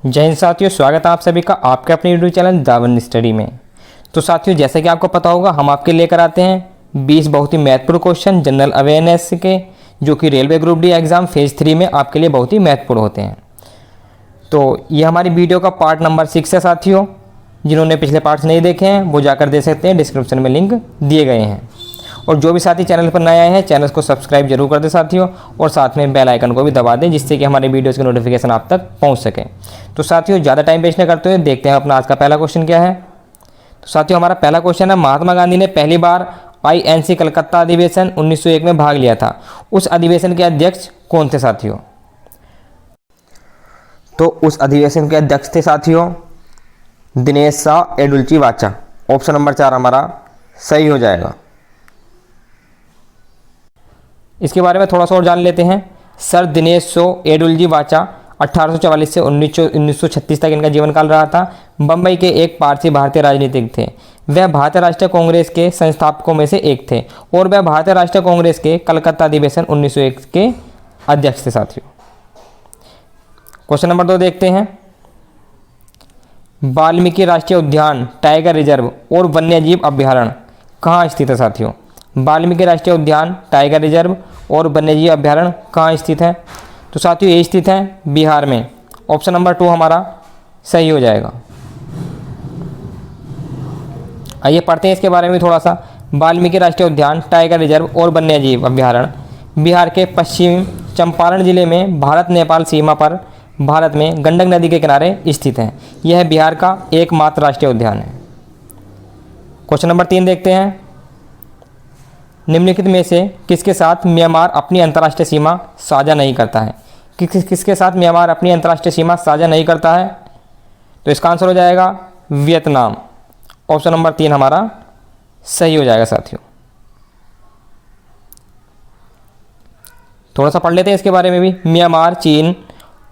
जय हिंद साथियों, स्वागत है आप सभी का आपके अपने यूट्यूब चैनल दावन स्टडी में। तो साथियों, जैसे कि आपको पता होगा, हम आपके लेकर आते हैं 20 बहुत ही महत्वपूर्ण क्वेश्चन जनरल अवेयरनेस के, जो कि railway group D exam phase 3 में आपके लिए बहुत ही महत्वपूर्ण होते हैं। तो ये हमारी वीडियो का पार्ट नंबर 6 है साथियों। जिन्होंने पिछले पार्ट्स नहीं देखे हैं वो जाकर दे सकते हैं, डिस्क्रिप्शन में लिंक दिए गए हैं। और जो भी साथी चैनल पर नए आए हैं, चैनल को सब्सक्राइब जरूर कर दें साथियों, और साथ में बेल आइकन को भी दबा दें, जिससे कि हमारे वीडियोस की नोटिफिकेशन आप तक पहुंच सके। तो साथियों, ज़्यादा टाइम वेस्ट न करते हुए देखते हैं अपना आज का पहला क्वेश्चन क्या है। तो साथियों, हमारा पहला क्वेश्चन है, महात्मा गांधी ने पहली बार INC कलकत्ता अधिवेशन 1901 में भाग लिया था। उस अधिवेशन के अध्यक्ष कौन थे साथियों? तो उस अधिवेशन के अध्यक्ष थे साथियों दिनेश शाह एडुल्ची वाचा। ऑप्शन नंबर 4 हमारा सही हो जाएगा। इसके बारे में थोड़ा सा और जान लेते हैं। सर दिनेश शाह एडुल्जी वाचा 1844 से 1936 तक इनका जीवन काल रहा था। बम्बई के एक पारसी भारतीय राजनीतिक थे। वह भारतीय राष्ट्रीय कांग्रेस के संस्थापकों में से एक थे और वह भारतीय राष्ट्रीय कांग्रेस के कलकत्ता अधिवेशन 1901 के अध्यक्ष थे साथियों। क्वेश्चन नंबर 2 देखते हैं। वाल्मीकि राष्ट्रीय उद्यान, टाइगर रिजर्व और वन्यजीव अभ्यारण्य कहाँ स्थित है साथियों? वाल्मीकि राष्ट्रीय उद्यान, टाइगर रिजर्व और वन्यजीव अभ्यारण्य कहाँ स्थित है? तो साथियों, ये स्थित है बिहार में। ऑप्शन नंबर 2 हमारा सही हो जाएगा। आइए पढ़ते हैं इसके बारे में थोड़ा सा। वाल्मीकि राष्ट्रीय उद्यान, टाइगर रिजर्व और वन्यजीव अभ्यारण्य बिहार के पश्चिम चंपारण जिले में भारत नेपाल सीमा पर भारत में गंडक नदी के किनारे स्थित है। यह बिहार का एकमात्र राष्ट्रीय उद्यान है। क्वेश्चन नंबर 3 देखते हैं। निम्नलिखित में से किसके साथ म्यांमार अपनी अंतर्राष्ट्रीय सीमा साझा नहीं करता है? किसके साथ म्यांमार अपनी अंतर्राष्ट्रीय सीमा साझा नहीं करता है? तो इसका आंसर हो जाएगा वियतनाम। ऑप्शन नंबर 3 हमारा सही हो जाएगा साथियों। थोड़ा सा पढ़ लेते हैं इसके बारे में भी। म्यांमार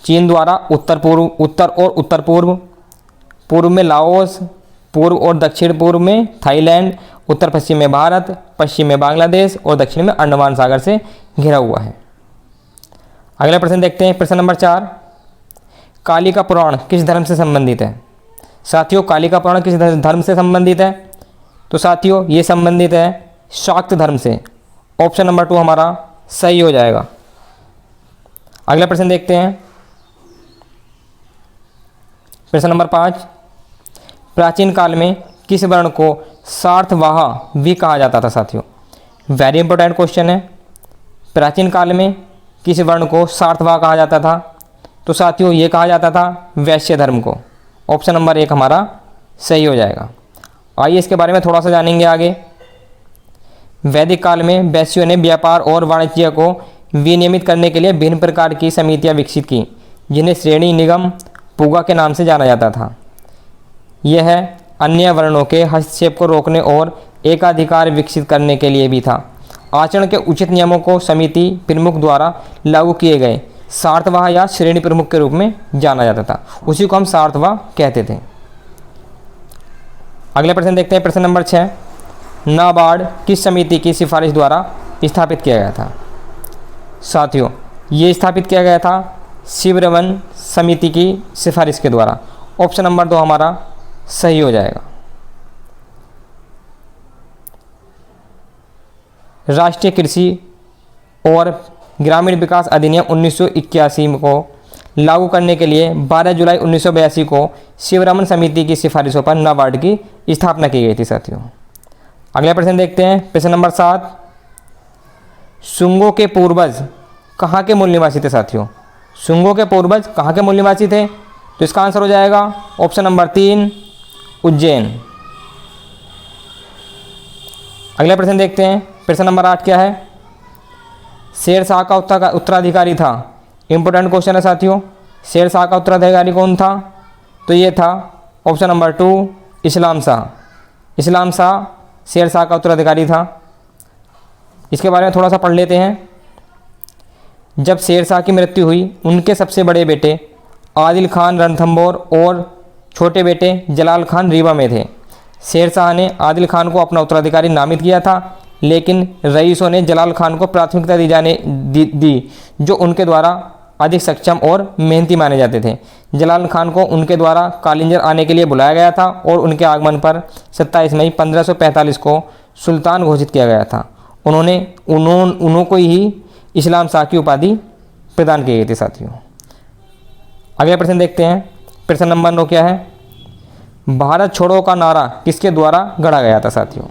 चीन द्वारा उत्तर और उत्तर पूर्व में लाओस, पूर्व और दक्षिण पूर्व में थाईलैंड, उत्तर पश्चिम में भारत, पश्चिम में बांग्लादेश और दक्षिण में अंडमान सागर से घिरा हुआ है। अगला प्रश्न देखते हैं। प्रश्न नंबर 4। कालिका पुराण किस धर्म से संबंधित है? साथियों, कालिका पुराण किस धर्म से संबंधित है? तो साथियों, ये संबंधित है शाक्त धर्म से। ऑप्शन नंबर 2 हमारा सही हो जाएगा। अगला प्रश्न देखते हैं। प्रश्न नंबर 5। प्राचीन काल में किस वर्ण को सार्थवाह भी कहा जाता था साथियों? वेरी इंपॉर्टेंट क्वेश्चन है। प्राचीन काल में किस वर्ण को सार्थवाह कहा जाता था? तो साथियों, ये कहा जाता था वैश्य धर्म को। ऑप्शन नंबर 1 हमारा सही हो जाएगा। आइए इसके बारे में थोड़ा सा जानेंगे आगे। वैदिक काल में वैश्यों ने व्यापार और वाणिज्य को विनियमित करने के लिए विभिन्न प्रकार की समितियां विकसित की, जिन्हें श्रेणी, निगम, पुगा के नाम से जाना जाता था। यह अन्य वर्णों के हस्तक्षेप को रोकने और एकाधिकार विकसित करने के लिए भी था। आचरण के उचित नियमों को समिति प्रमुख द्वारा लागू किए गए सार्थवाह या श्रेणी प्रमुख के रूप में जाना जाता था। उसी को हम सार्थवाह कहते थे। अगले प्रश्न देखते हैं। प्रश्न नंबर 6। नाबार्ड किस समिति की सिफारिश द्वारा स्थापित किया गया था? साथियों, ये स्थापित किया गया था शिवरमन समिति की सिफारिश के द्वारा। ऑप्शन नंबर 2 हमारा सही हो जाएगा। राष्ट्रीय कृषि और ग्रामीण विकास अधिनियम 1981 को लागू करने के लिए 12 जुलाई 1982 को शिवरमन समिति की सिफारिशों पर नाबार्ड की स्थापना की गई थी साथियों। अगला प्रश्न देखते हैं। प्रश्न नंबर 7। शुंगों के पूर्वज कहाँ के मूल निवासी थे साथियों? शुंगों के पूर्वज कहाँ के मूल निवासी थे? तो इसका आंसर हो जाएगा ऑप्शन नंबर 3 उज्जैन। अगला प्रश्न देखते हैं। प्रश्न नंबर 8 क्या है? शेरशाह का उत्तराधिकारी था। इंपॉर्टेंट क्वेश्चन है साथियों। शेरशाह का उत्तराधिकारी कौन था? तो ये था ऑप्शन नंबर 2 इस्लाम शाह। इस्लाम शाह शेरशाह का उत्तराधिकारी था। इसके बारे में थोड़ा सा पढ़ लेते हैं। जब शेरशाह की मृत्यु हुई, उनके सबसे बड़े बेटे आदिल खान रणथंभौर और छोटे बेटे जलाल खान रीवा में थे। शेरशाह ने आदिल खान को अपना उत्तराधिकारी नामित किया था, लेकिन रईसों ने जलाल खान को प्राथमिकता दी जो उनके द्वारा अधिक सक्षम और मेहनती माने जाते थे। जलाल खान को उनके द्वारा कालिंजर आने के लिए बुलाया गया था और उनके आगमन पर 27 मई 1545 को सुल्तान घोषित किया गया था। उनको ही इस्लाम शाह की उपाधि प्रदान की गई थी साथियों। अगला प्रश्न देखते हैं। प्रश्न नंबर 9 क्या है? भारत छोड़ो का नारा किसके द्वारा गढ़ा गया था साथियों?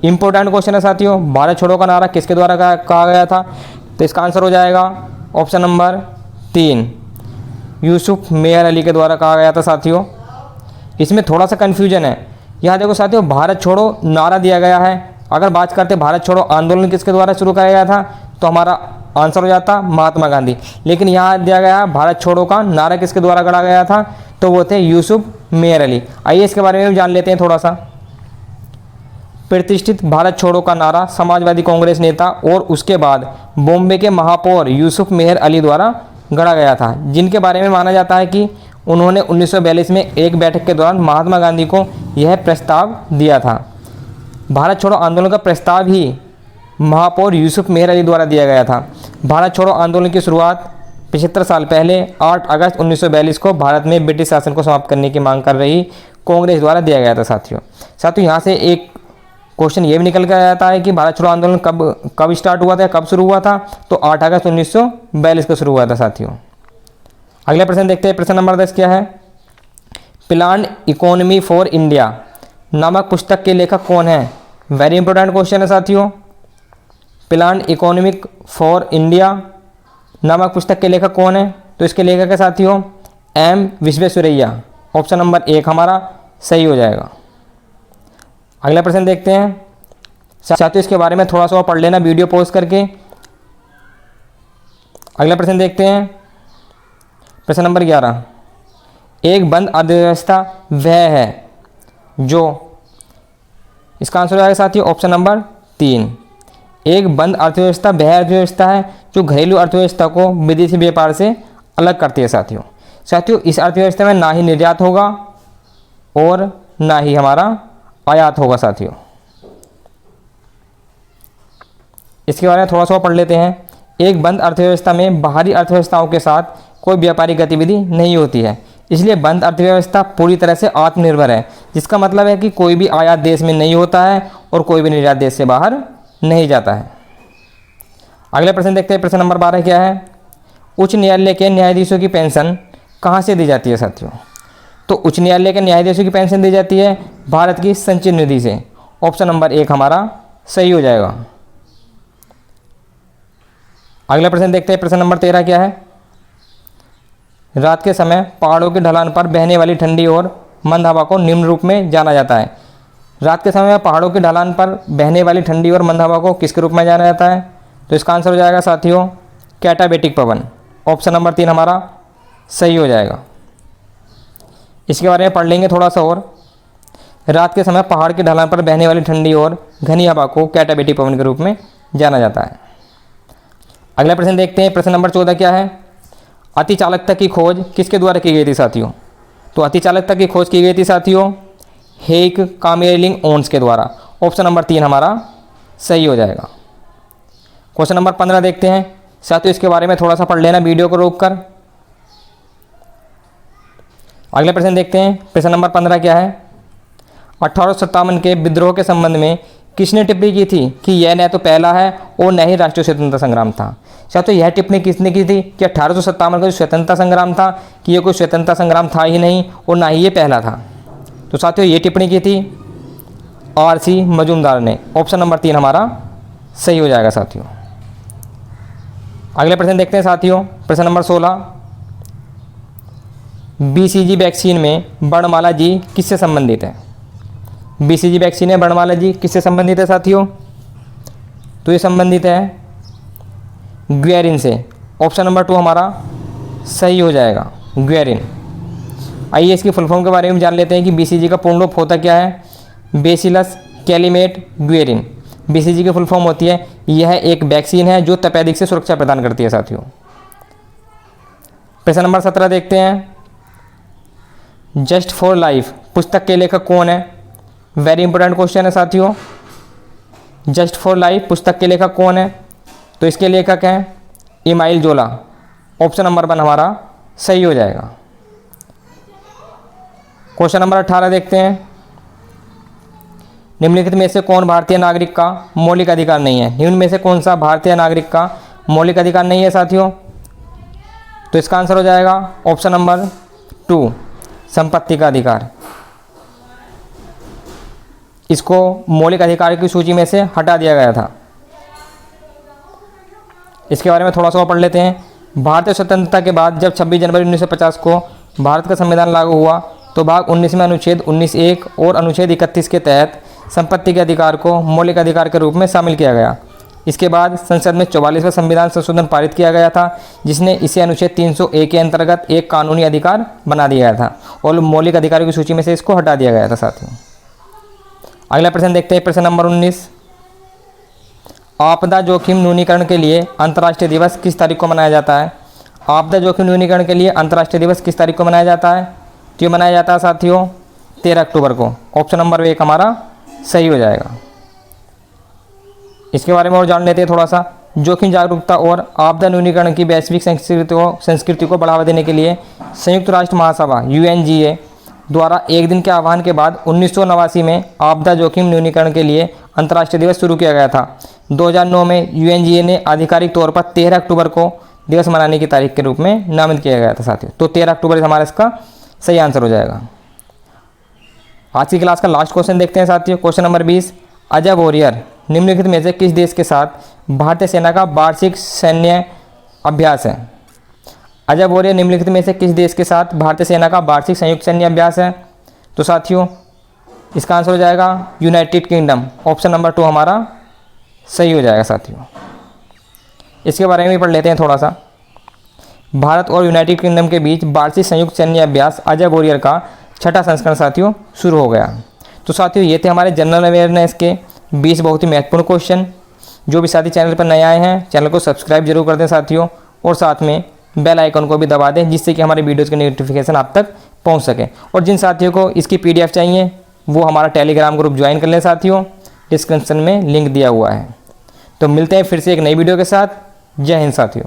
इंपॉर्टेंट क्वेश्चन है साथियों। भारत छोड़ो का नारा किसके द्वारा कहा गया था? तो इसका आंसर हो जाएगा ऑप्शन नंबर 3, यूसुफ मेहर अली के द्वारा कहा गया था साथियों। इसमें थोड़ा सा कन्फ्यूजन है। यहाँ देखो साथियों, भारत छोड़ो नारा दिया गया है। अगर बात करते भारत छोड़ो आंदोलन किसके द्वारा शुरू किया गया था तो हमारा आंसर हो जाता महात्मा गांधी। लेकिन यहाँ दिया गया है भारत छोड़ो का नारा किसके द्वारा गढ़ा गया था, तो वो थे यूसुफ मेहर अली। आइए इसके बारे में भी जान लेते हैं थोड़ा सा। प्रतिष्ठित भारत छोड़ो का नारा समाजवादी कांग्रेस नेता और उसके बाद बॉम्बे के महापौर यूसुफ मेहर अली द्वारा गढ़ा गया था, जिनके बारे में माना जाता है कि उन्होंने 1942 में एक बैठक के दौरान महात्मा गांधी को यह प्रस्ताव दिया था। भारत छोड़ो आंदोलन का प्रस्ताव ही महापौर यूसुफ मेहर अली द्वारा दिया गया था। भारत छोड़ो आंदोलन की शुरुआत 75 साल पहले 8 अगस्त 1942 को भारत में ब्रिटिश शासन को समाप्त करने की मांग कर रही कांग्रेस द्वारा दिया गया था साथियों। यहाँ से एक क्वेश्चन ये भी निकल कर आता है कि भारत छोड़ो आंदोलन कब स्टार्ट हुआ था, कब शुरू हुआ था, तो 8 अगस्त 1942 को शुरू हुआ था साथियों। अगला प्रश्न देखते हैं। प्रश्न नंबर 10 क्या है? प्लान इकोनॉमी फॉर इंडिया नामक पुस्तक के लेखक कौन है? वेरी इंपॉर्टेंट क्वेश्चन है साथियों। प्लान इकोनॉमिक फॉर इंडिया नामक पुस्तक के लेखक कौन है? तो इसके लेखक है साथियों एम विश्वेश्वरैया। ऑप्शन नंबर 1 हमारा सही हो जाएगा। अगला प्रश्न देखते हैं साथियों, इसके बारे में थोड़ा सा और पढ़ लेना वीडियो पॉज करके। अगला प्रश्न देखते हैं। प्रश्न नंबर 11, एक बंद अर्थव्यवस्था वह है जो, इसका आंसर हो जाएगा साथियों ऑप्शन नंबर 3। एक बंद अर्थव्यवस्था वह अर्थव्यवस्था है जो घरेलू अर्थव्यवस्था को विदेशी व्यापार से अलग करती है साथियों। इस अर्थव्यवस्था में ना ही निर्यात होगा और ना ही हमारा आयात होगा साथियों। इसके बारे में थोड़ा सा पढ़ लेते हैं। एक बंद अर्थव्यवस्था में बाहरी अर्थव्यवस्थाओं के साथ कोई व्यापारिक गतिविधि नहीं होती है, इसलिए बंद अर्थव्यवस्था पूरी तरह से आत्मनिर्भर है, जिसका मतलब है कि कोई भी आयात देश में नहीं होता है और कोई भी निर्यात देश से बाहर नहीं जाता है। अगला प्रश्न देखते हैं। प्रश्न नंबर 12 क्या है? उच्च न्यायालय के न्यायाधीशों की पेंशन कहाँ से दी जाती है साथियों? तो उच्च न्यायालय के न्यायाधीशों की पेंशन दी जाती है भारत की संचित निधि से। ऑप्शन नंबर 1 हमारा सही हो जाएगा। अगला प्रश्न देखते हैं। प्रश्न नंबर 13 क्या है? रात के समय पहाड़ों की ढलान पर बहने वाली ठंडी और मंद हवा को निम्न रूप में जाना जाता है। रात के समय पहाड़ों की ढलान पर बहने वाली ठंडी और मंद हवा को किसके रूप में जाना जाता है? तो इसका आंसर हो जाएगा साथियों कैटाबेटिक पवन। ऑप्शन नंबर 3 हमारा सही हो जाएगा। इसके बारे में पढ़ लेंगे थोड़ा सा और। रात के समय पहाड़ की ढलान पर बहने वाली ठंडी और घनी हवा को कैटाबेटिक पवन के रूप में जाना जाता है। अगला प्रश्न देखते हैं। प्रश्न नंबर 14 क्या है? अति चालकता की खोज किसके द्वारा की गई थी साथियों? तो अति चालकता की खोज की गई थी साथियों हेक कामेलिंग ओन्स के द्वारा। ऑप्शन नंबर 3 हमारा सही हो जाएगा। क्वेश्चन नंबर 15 देखते हैं साथियों। इसके बारे में थोड़ा सा पढ़ लेना वीडियो को रोककर। अगला प्रश्न देखते हैं। प्रश्न नंबर 15 क्या है? 1857 के विद्रोह के संबंध में किसने टिप्पणी की थी कि यह न तो पहला है और न ही राष्ट्रीय स्वतंत्रता संग्राम था? साथियों यह टिप्पणी किसने की थी कि 1857 का जो स्वतंत्रता संग्राम था कि ये कोई स्वतंत्रता संग्राम था ही नहीं और ना ही ये पहला था। तो साथियों ये टिप्पणी की थी R.C. मजूमदार ने। ऑप्शन नंबर 3 हमारा सही हो जाएगा साथियों। अगले प्रश्न देखते हैं साथियों। प्रश्न नंबर 16, BCG वैक्सीन में वर्णमाला जी किससे संबंधित है? BCG वैक्सीन में वर्णमाला जी किससे संबंधित है साथियों? तो ये संबंधित है ग्वेरिन से। ऑप्शन नंबर 2 हमारा सही हो जाएगा ग्वेरिन। आइए इसकी फुल फॉर्म के बारे में जान लेते हैं कि BCG का पूर्ण रूप होता क्या है। बेसिलस कैलिमेट ग्वेरिन BCG की फुल फॉर्म होती है। यह एक वैक्सीन है जो तपेदिक से सुरक्षा प्रदान करती है साथियों। प्रश्न नंबर 17 देखते हैं। जस्ट फॉर लाइफ पुस्तक के लेखक कौन है? वेरी इंपॉर्टेंट क्वेश्चन है साथियों। जस्ट फॉर लाइफ पुस्तक के लेखक कौन है? तो इसके लेखक हैं इमाइल जोला। ऑप्शन नंबर 1 हमारा सही हो जाएगा। क्वेश्चन नंबर 18 देखते हैं। निम्नलिखित में से कौन भारतीय नागरिक का मौलिक अधिकार नहीं है? निम्न में से कौन सा भारतीय नागरिक का मौलिक अधिकार नहीं है साथियों? तो इसका आंसर हो जाएगा ऑप्शन नंबर 2, संपत्ति का अधिकार। इसको मौलिक अधिकार की सूची में से हटा दिया गया था। इसके बारे में थोड़ा सा और पढ़ लेते हैं। भारतीय स्वतंत्रता के बाद जब 26 जनवरी 1950 को भारत का संविधान लागू हुआ तो भाग 19 में अनुच्छेद 19(1) और अनुच्छेद 31 के तहत संपत्ति के अधिकार को मौलिक अधिकार के रूप में शामिल किया गया। इसके बाद संसद में 44वां संविधान संशोधन पारित किया गया था, जिसने इसे अनुच्छेद 301 के अंतर्गत एक कानूनी अधिकार बना दिया गया था और मौलिक अधिकारों की सूची में से इसको हटा दिया गया था साथियों। अगला प्रश्न देखते हैं, प्रश्न नंबर 19। आपदा जोखिम न्यूनीकरण के लिए अंतर्राष्ट्रीय दिवस किस तारीख को मनाया जाता है? आपदा जोखिम न्यूनीकरण के लिए अंतर्राष्ट्रीय दिवस किस तारीख को मनाया जाता है? तो ये मनाया जाता है साथियों 13 अक्टूबर को। ऑप्शन नंबर 1 हमारा सही हो जाएगा। इसके बारे में और जान लेते हैं थोड़ा सा। जोखिम जागरूकता और आपदा न्यूनीकरण की वैश्विक संस्कृति को बढ़ावा देने के लिए संयुक्त राष्ट्र महासभा UNGA द्वारा एक दिन के आह्वान के बाद 1989 में आपदा जोखिम न्यूनीकरण के लिए अंतर्राष्ट्रीय दिवस शुरू किया गया था। 2009 में UNGA ने आधिकारिक तौर पर 13 अक्टूबर को दिवस मनाने की तारीख के रूप में नामित किया गया था साथियों। तो 13 अक्टूबर हमारा इसका सही आंसर हो जाएगा। आज की क्लास का लास्ट क्वेश्चन देखते हैं साथियों। Question number 20। अजय वॉरियर निम्नलिखित में से किस देश के साथ भारतीय सेना का वार्षिक सैन्य अभ्यास है? अजय वॉरियर निम्नलिखित में से किस देश के साथ भारतीय सेना का वार्षिक संयुक्त सैन्य अभ्यास है? तो साथियों इसका आंसर हो जाएगा यूनाइटेड किंगडम। ऑप्शन नंबर 2 हमारा सही हो जाएगा साथियों। इसके बारे में भी पढ़ लेते हैं थोड़ा सा। भारत और यूनाइटेड किंगडम के बीच वार्षिक संयुक्त सैन्य अभ्यास अजय वॉरियर का 6ठा संस्करण साथियों शुरू हो गया। तो साथियों ये थे हमारे जनरल अवेयरनेस के 20 बहुत ही महत्वपूर्ण क्वेश्चन। जो भी साथी चैनल पर नए आए हैं चैनल को सब्सक्राइब जरूर कर दें साथियों, और साथ में बेल आइकन को भी दबा दें, जिससे कि हमारे वीडियोज़ की नोटिफिकेशन आप तक पहुंच सके। और जिन साथियों को इसकी PDF चाहिए वो हमारा टेलीग्राम ग्रुप ज्वाइन कर लें साथियों, डिस्क्रिप्शन में लिंक दिया हुआ है। तो मिलते हैं फिर से एक नई वीडियो के साथ। जय हिंद साथियों।